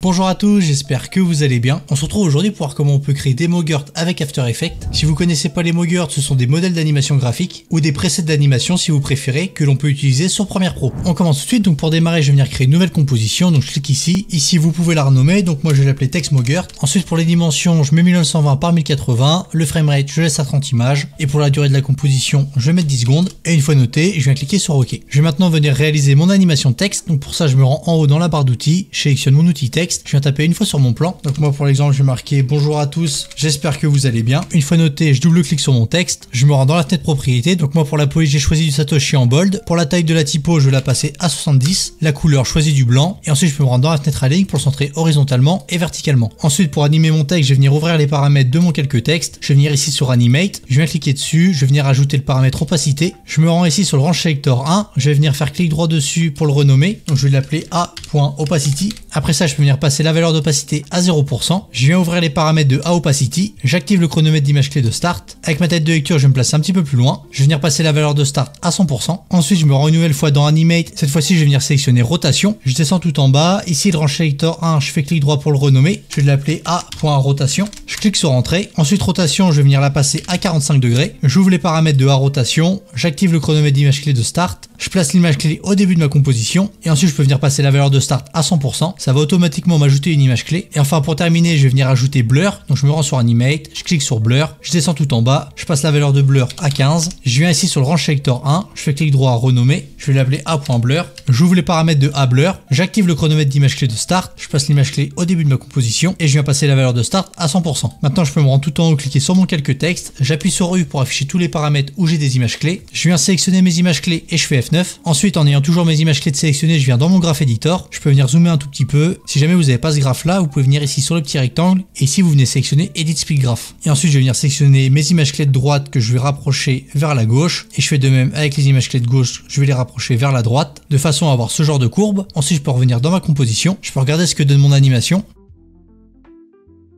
Bonjour à tous, j'espère que vous allez bien. On se retrouve aujourd'hui pour voir comment on peut créer des MoGurt avec After Effects. Si vous connaissez pas les MoGurt, ce sont des modèles d'animation graphique ou des presets d'animation si vous préférez que l'on peut utiliser sur Premiere Pro. On commence tout de suite, donc pour démarrer je vais venir créer une nouvelle composition, donc je clique ici. Ici vous pouvez la renommer, donc moi je vais l'appeler Text MoGurt. Ensuite pour les dimensions, je mets 1920 par 1080, le framerate je laisse à 30 images et pour la durée de la composition, je vais mettre 10 secondes et une fois noté, je viens cliquer sur OK. Je vais maintenant venir réaliser mon animation texte, donc pour ça je me rends en haut dans la barre d'outils, je sélectionne mon outil texte. Je viens taper une fois sur mon plan. Donc moi pour l'exemple je vais marquer bonjour à tous, j'espère que vous allez bien. Une fois noté, je double-clique sur mon texte, je me rends dans la fenêtre propriété. Donc moi pour la police j'ai choisi du Satoshi en bold. Pour la taille de la typo je vais la passer à 70. La couleur je choisis du blanc. Et ensuite je peux me rendre dans la fenêtre align pour le centrer horizontalement et verticalement. Ensuite pour animer mon texte je vais venir ouvrir les paramètres de mon calque texte. Je vais venir ici sur animate, je viens cliquer dessus, je vais venir ajouter le paramètre opacité. Je me rends ici sur le range selector 1, je vais venir faire clic droit dessus pour le renommer. Donc je vais l'appeler a.opacity. Après ça je peux venir passer la valeur d'opacité à 0%. Je viens ouvrir les paramètres de A-Opacity. J'active le chronomètre d'image clé de start. Avec ma tête de lecture, je vais me placer un petit peu plus loin. Je vais venir passer la valeur de start à 100%. Ensuite, je me rends une nouvelle fois dans Animate. Cette fois-ci, je vais venir sélectionner Rotation. Je descends tout en bas. Ici, le range selector 1, je fais clic droit pour le renommer. Je vais l'appeler A.Rotation. Je clique sur Entrée. Ensuite, Rotation, je vais venir la passer à 45 degrés. J'ouvre les paramètres de A-Rotation. J'active le chronomètre d'image clé de start. Je place l'image clé au début de ma composition. Et ensuite, je peux venir passer la valeur de start à 100%. Ça va automatiquement m'ajouter une image clé. Et enfin, pour terminer, je vais venir ajouter Blur. Donc, je me rends sur Animate. Je clique sur Blur. Je descends tout en bas. Je passe la valeur de Blur à 15. Je viens ici sur le range selector 1. Je fais clic droit à renommer. Je vais l'appeler A.Blur. J'ouvre les paramètres de A-Blur. J'active le chronomètre d'image clé de start. Je passe l'image clé au début de ma composition. Et je viens passer la valeur de start à 100%. Maintenant, je peux me rendre tout en haut, cliquer sur mon calque texte. J'appuie sur U pour afficher tous les paramètres où j'ai des images clés. Je viens sélectionner mes images clés et je fais F9. Ensuite, en ayant toujours mes images clés de sélectionner, je viens dans mon graph editor. Je peux venir zoomer un tout petit peu. Si jamais vous n'avez pas ce graphe là, vous pouvez venir ici sur le petit rectangle. Et ici, vous venez sélectionner Edit Split Graph. Et ensuite, je vais venir sélectionner mes images clés de droite que je vais rapprocher vers la gauche. Et je fais de même avec les images clés de gauche, je vais les rapprocher vers la droite, de façon à avoir ce genre de courbe. Ensuite, je peux revenir dans ma composition. Je peux regarder ce que donne mon animation.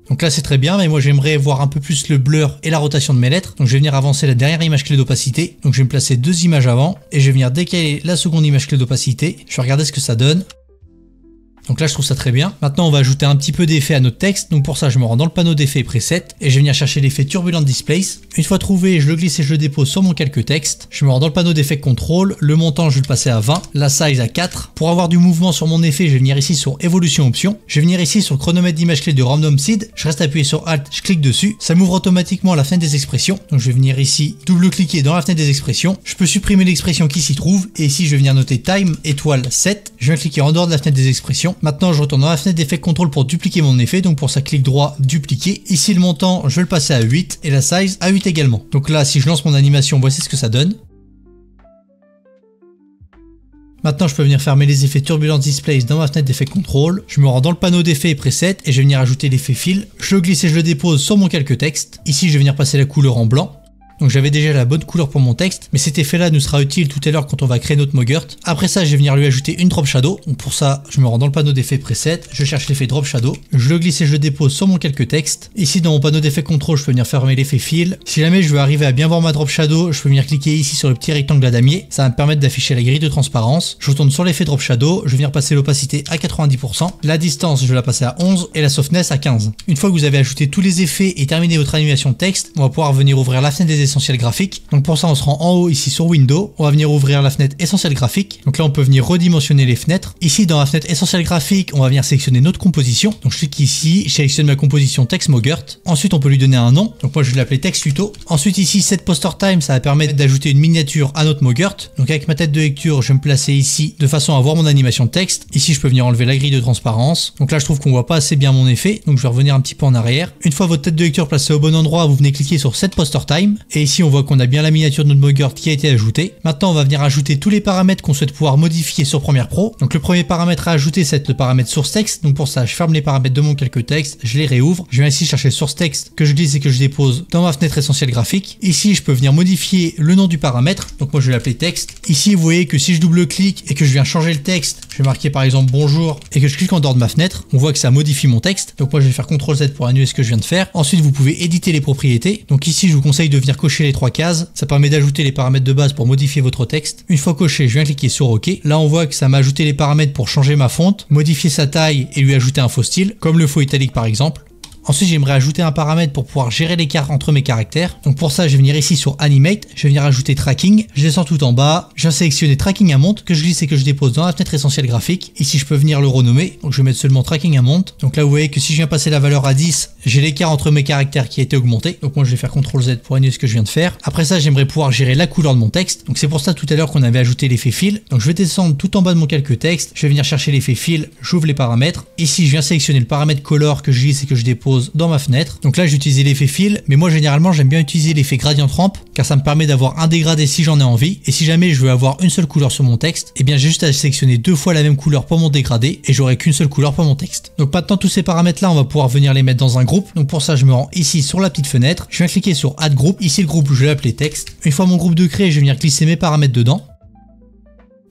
Donc là c'est très bien, mais moi j'aimerais voir un peu plus le blur et la rotation de mes lettres. Donc je vais venir avancer la dernière image clé d'opacité. Donc je vais me placer deux images avant et je vais venir décaler la seconde image clé d'opacité. Je vais regarder ce que ça donne. Donc là je trouve ça très bien. Maintenant on va ajouter un petit peu d'effet à notre texte. Donc pour ça je me rends dans le panneau d'effets preset et je vais venir chercher l'effet Turbulent Displace. Une fois trouvé, je le glisse et je le dépose sur mon calque texte. Je me rends dans le panneau d'effets contrôle. Le montant je vais le passer à 20, la size à 4. Pour avoir du mouvement sur mon effet, je vais venir ici sur évolution option. Je vais venir ici sur le chronomètre d'image clé de Random Seed. Je reste appuyé sur Alt, je clique dessus. Ça m'ouvre automatiquement la fenêtre des expressions. Donc je vais venir ici double-cliquer dans la fenêtre des expressions. Je peux supprimer l'expression qui s'y trouve et ici je vais venir noter Time étoile 7. Je viens cliquer en dehors de la fenêtre des expressions. Maintenant je retourne dans la fenêtre d'effet contrôle pour dupliquer mon effet. Donc pour ça clic droit, dupliquer. Ici le montant je vais le passer à 8 et la size à 8 également. Donc là si je lance mon animation, voici ce que ça donne. Maintenant je peux venir fermer les effets Turbulent Displace dans ma fenêtre d'effet contrôle. Je me rends dans le panneau d'effets et presets et je vais venir ajouter l'effet fill. Je le glisse et je le dépose sur mon calque texte. Ici je vais venir passer la couleur en blanc. Donc j'avais déjà la bonne couleur pour mon texte, mais cet effet là nous sera utile tout à l'heure quand on va créer notre MoGurt. Après ça je vais venir lui ajouter une drop shadow. Donc pour ça je me rends dans le panneau d'effets preset, je cherche l'effet drop shadow, je le glisse et je le dépose sur mon calque texte. Ici dans mon panneau d'effets contrôle je peux venir fermer l'effet fill. Si jamais je veux arriver à bien voir ma drop shadow, je peux venir cliquer ici sur le petit rectangle à damier, ça va me permettre d'afficher la grille de transparence. Je retourne sur l'effet drop shadow, je vais venir passer l'opacité à 90%, la distance je vais la passer à 11 et la softness à 15. Une fois que vous avez ajouté tous les effets et terminé votre animation texte, on va pouvoir venir ouvrir la fenêtre des essentiels graphiques. Donc pour ça on se rend en haut ici sur Windows, on va venir ouvrir la fenêtre essentiel graphique. Donc là on peut venir redimensionner les fenêtres. Ici dans la fenêtre essentiel graphique, on va venir sélectionner notre composition. Donc je clique ici, je sélectionne ma composition Text MoGurt. Ensuite on peut lui donner un nom. Donc moi je vais l'appeler Text Tuto. Ensuite ici Set Poster Time, ça va permettre d'ajouter une miniature à notre MoGurt. Donc avec ma tête de lecture, je vais me placer ici de façon à voir mon animation de texte. Ici je peux venir enlever la grille de transparence. Donc là je trouve qu'on voit pas assez bien mon effet. Donc je vais revenir un petit peu en arrière. Une fois votre tête de lecture placée au bon endroit, vous venez cliquer sur Set Poster Time. Et ici on voit qu'on a bien la miniature de notre MoGurt qui a été ajoutée. Maintenant on va venir ajouter tous les paramètres qu'on souhaite pouvoir modifier sur Premiere Pro. Donc le premier paramètre à ajouter c'est le paramètre source texte. Donc pour ça je ferme les paramètres de mon calque texte, je les réouvre. Je viens ici chercher source texte que je glisse et que je dépose dans ma fenêtre essentielle graphique. Ici je peux venir modifier le nom du paramètre. Donc moi je vais l'appeler texte. Ici vous voyez que si je double-clique et que je viens changer le texte, je vais marquer par exemple bonjour et que je clique en dehors de ma fenêtre, on voit que ça modifie mon texte. Donc moi je vais faire CTRL Z pour annuler ce que je viens de faire. Ensuite vous pouvez éditer les propriétés. Donc ici je vous conseille de venir cocher cocher les 3 cases. Ça permet d'ajouter les paramètres de base pour modifier votre texte. Une fois coché, je viens cliquer sur OK. Là, on voit que ça m'a ajouté les paramètres pour changer ma fonte, modifier sa taille et lui ajouter un faux style, comme le faux italique par exemple. Ensuite, j'aimerais ajouter un paramètre pour pouvoir gérer l'écart entre mes caractères. Donc pour ça, je vais venir ici sur Animate, je vais venir ajouter Tracking, je descends tout en bas, je viens sélectionner Tracking Amount, que je glisse et que je dépose dans la fenêtre essentielle graphique. Ici, je peux venir le renommer, donc je vais mettre seulement Tracking Amount. Donc là, vous voyez que si je viens passer la valeur à 10, j'ai l'écart entre mes caractères qui a été augmenté. Donc moi, je vais faire CTRL Z pour annuler ce que je viens de faire. Après ça, j'aimerais pouvoir gérer la couleur de mon texte. Donc c'est pour ça tout à l'heure qu'on avait ajouté l'effet Fill. Donc je vais descendre tout en bas de mon calque texte, je vais venir chercher l'effet Fill, j'ouvre les paramètres. Ici, je viens sélectionner le paramètre Color que je glisse et que je dépose dans ma fenêtre. Donc là, j'ai utilisé l'effet Fill, mais moi généralement j'aime bien utiliser l'effet Gradient Ramp car ça me permet d'avoir un dégradé si j'en ai envie. Et si jamais je veux avoir une seule couleur sur mon texte, eh bien j'ai juste à sélectionner 2 fois la même couleur pour mon dégradé et j'aurai qu'une seule couleur pour mon texte. Donc maintenant tous ces paramètres là, on va pouvoir venir les mettre dans un groupe. Donc pour ça, je me rends ici sur la petite fenêtre, je viens cliquer sur Add Group. Ici le groupe, je vais l'appeler texte. Une fois mon groupe de créé, je vais venir glisser mes paramètres dedans.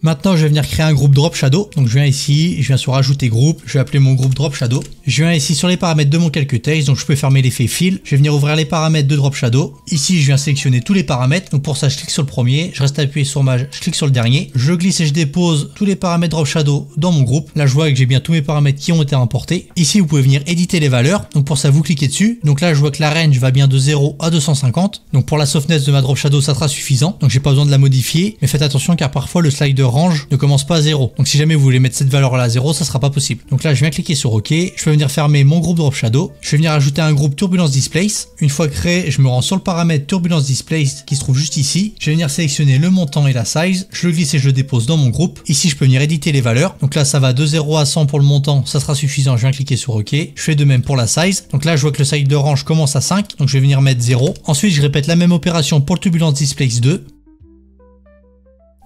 Maintenant, je vais venir créer un groupe Drop Shadow. Donc, je viens ici, je viens sur Ajouter groupe. Je vais appeler mon groupe Drop Shadow. Je viens ici sur les paramètres de mon calque texte. Donc, je peux fermer l'effet Fill. Je vais venir ouvrir les paramètres de Drop Shadow. Ici, je viens sélectionner tous les paramètres. Donc, pour ça, je clique sur le premier. Je reste appuyé sur Maj. Je clique sur le dernier. Je glisse et je dépose tous les paramètres Drop Shadow dans mon groupe. Là, je vois que j'ai bien tous mes paramètres qui ont été importés. Ici, vous pouvez venir éditer les valeurs. Donc, pour ça, vous cliquez dessus. Donc là, je vois que la range va bien de 0 à 250. Donc, pour la softness de ma Drop Shadow, ça sera suffisant. Donc, j'ai pas besoin de la modifier. Mais faites attention car parfois, le slider range ne commence pas à 0. Donc si jamais vous voulez mettre cette valeur là à 0, ça sera pas possible. Donc là, je viens cliquer sur OK. Je peux venir fermer mon groupe Drop Shadow. Je vais venir ajouter un groupe Turbulence Displace. Une fois créé, je me rends sur le paramètre Turbulence Displace qui se trouve juste ici. Je vais venir sélectionner le montant et la size. Je le glisse et je le dépose dans mon groupe. Ici, je peux venir éditer les valeurs. Donc là, ça va de 0 à 100 pour le montant. Ça sera suffisant. Je viens cliquer sur OK. Je fais de même pour la size. Donc là, je vois que le size de range commence à 5. Donc je vais venir mettre 0. Ensuite, je répète la même opération pour le Turbulence Displace 2.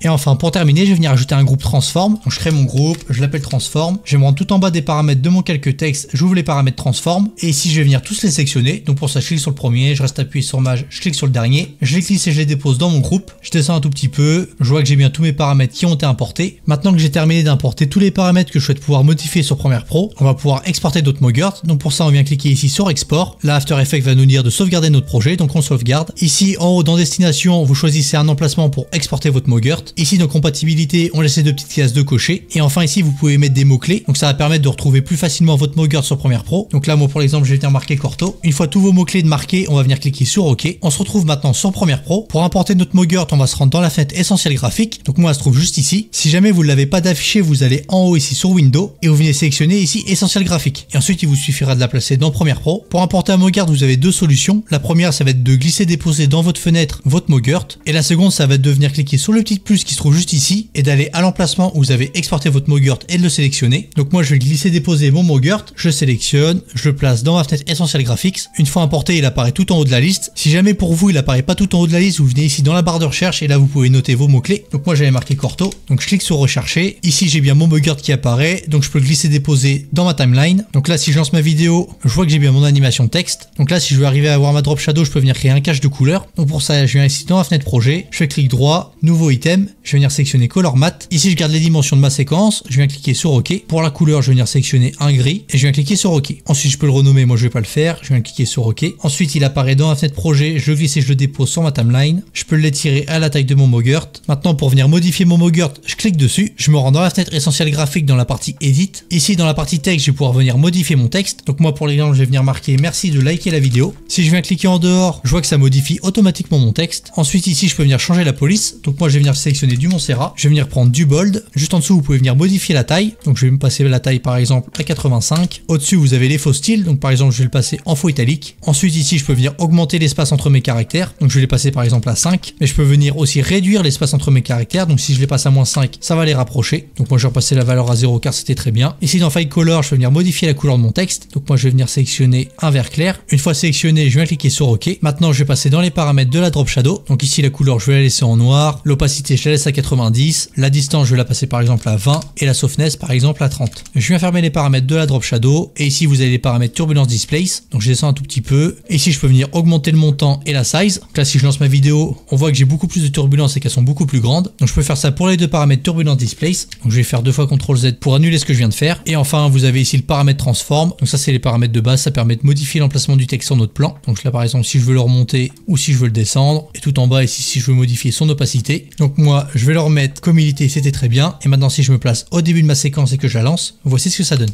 Et enfin, pour terminer, je vais venir ajouter un groupe Transform. Donc je crée mon groupe, je l'appelle Transform. Je vais me rendre tout en bas des paramètres de mon calque texte, j'ouvre les paramètres Transform. Et ici, je vais venir tous les sélectionner. Donc pour ça, je clique sur le premier, je reste appuyé sur Maj, je clique sur le dernier. Je les glisse et je les dépose dans mon groupe. Je descends un tout petit peu, je vois que j'ai bien tous mes paramètres qui ont été importés. Maintenant que j'ai terminé d'importer tous les paramètres que je souhaite pouvoir modifier sur Premiere Pro, on va pouvoir exporter d'autres MoGurt. Donc pour ça, on vient cliquer ici sur Export. Là, After Effects va nous dire de sauvegarder notre projet, donc on sauvegarde. Ici, en haut, dans Destination, vous choisissez un emplacement pour exporter votre MoGurt. Ici, dans Compatibilité, on laisse les 2 petites cases de cocher. Et enfin ici, vous pouvez mettre des mots-clés. Donc ça va permettre de retrouver plus facilement votre MoGurt sur Premiere Pro. Donc là, moi pour l'exemple, je vais venir marquer Corto. Une fois tous vos mots-clés de marquer, on va venir cliquer sur OK. On se retrouve maintenant sur Premiere Pro. Pour importer notre MoGurt, on va se rendre dans la fenêtre essentielle graphique. Donc moi, elle se trouve juste ici. Si jamais vous ne l'avez pas d'affiché, vous allez en haut ici sur Windows et vous venez sélectionner ici essentielle graphique. Et ensuite, il vous suffira de la placer dans Premiere Pro. Pour importer un MoGurt, vous avez 2 solutions. La première, ça va être de glisser déposer dans votre fenêtre votre MoGurt. Et la seconde, ça va être de venir cliquer sur le petit plus qui se trouve juste ici et d'aller à l'emplacement où vous avez exporté votre MoGurt et de le sélectionner. Donc moi je vais glisser déposer mon MoGurt, je sélectionne, je le place dans ma fenêtre Essential Graphics. Une fois importé, il apparaît tout en haut de la liste. Si jamais pour vous il apparaît pas tout en haut de la liste, vous venez ici dans la barre de recherche et là vous pouvez noter vos mots-clés. Donc moi j'avais marqué Corto, donc je clique sur rechercher. Ici j'ai bien mon MoGurt qui apparaît, donc je peux le glisser déposer dans ma timeline. Donc là si je lance ma vidéo, je vois que j'ai bien mon animation texte. Donc là si je veux arriver à avoir ma Drop Shadow, je peux venir créer un cache de couleur. Donc pour ça je viens ici dans la fenêtre projet, je fais clic droit, nouveau item, je vais venir sélectionner Color Matte. Ici je garde les dimensions de ma séquence, je viens cliquer sur OK. Pour la couleur, je vais venir sélectionner un gris et je viens cliquer sur OK. Ensuite, je peux le renommer, moi je vais pas le faire, je viens cliquer sur OK. Ensuite, il apparaît dans la fenêtre projet, je le glisse et je le dépose sur ma timeline. Je peux l'étirer à la taille de mon MoGurt. Maintenant, pour venir modifier mon MoGurt, je clique dessus, je me rends dans la fenêtre essentielle graphique dans la partie Edit. Ici, dans la partie texte, je vais pouvoir venir modifier mon texte. Donc moi, pour l'exemple, je vais venir marquer merci de liker la vidéo. Si je viens cliquer en dehors, je vois que ça modifie automatiquement mon texte. Ensuite, ici, je peux venir changer la police. Donc moi, je vais venir sélectionner du Montserrat. Je vais venir prendre du bold. Juste en dessous, vous pouvez venir modifier la taille. Donc je vais me passer la taille par exemple à 85. Au-dessus, vous avez les faux styles. Donc par exemple, je vais le passer en faux italique. Ensuite, ici, je peux venir augmenter l'espace entre mes caractères. Donc je vais les passer par exemple à 5. Mais je peux venir aussi réduire l'espace entre mes caractères. Donc si je les passe à -5, ça va les rapprocher. Donc moi, je vais repasser la valeur à 0 car c'était très bien. Ici, dans File Color, je peux venir modifier la couleur de mon texte. Donc moi, je vais venir sélectionner un vert clair. Une fois sélectionné, je viens cliquer sur OK. Maintenant, je vais passer dans les paramètres de la Drop Shadow. Donc ici, la couleur, je vais la laisser en noir. L'opacité, je la laisse à 90, la distance je vais la passer par exemple à 20 et la softness par exemple à 30. Je viens fermer les paramètres de la drop shadow et ici vous avez les paramètres turbulence displace, donc je descends un tout petit peu. Et ici je peux venir augmenter le montant et la size. Donc là si je lance ma vidéo, on voit que j'ai beaucoup plus de turbulence et qu'elles sont beaucoup plus grandes. Donc je peux faire ça pour les deux paramètres turbulence displace. Donc je vais faire deux fois CTRL Z pour annuler ce que je viens de faire. Et enfin vous avez ici le paramètre transform. Donc ça c'est les paramètres de base, ça permet de modifier l'emplacement du texte sur notre plan. Donc là par exemple si je veux le remonter ou si je veux le descendre. Et tout en bas ici si je veux modifier son opacité. Donc moi je vais le remettre comme il était, c'était très bien. Et maintenant si je me place au début de ma séquence et que je la lance, voici ce que ça donne.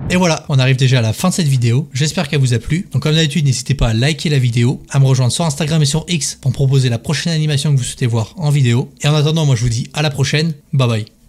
Et voilà, on arrive déjà à la fin de cette vidéo, j'espère qu'elle vous a plu. Donc comme d'habitude, n'hésitez pas à liker la vidéo, à me rejoindre sur Instagram et sur X pour me proposer la prochaine animation que vous souhaitez voir en vidéo. Et en attendant, moi je vous dis à la prochaine, bye bye.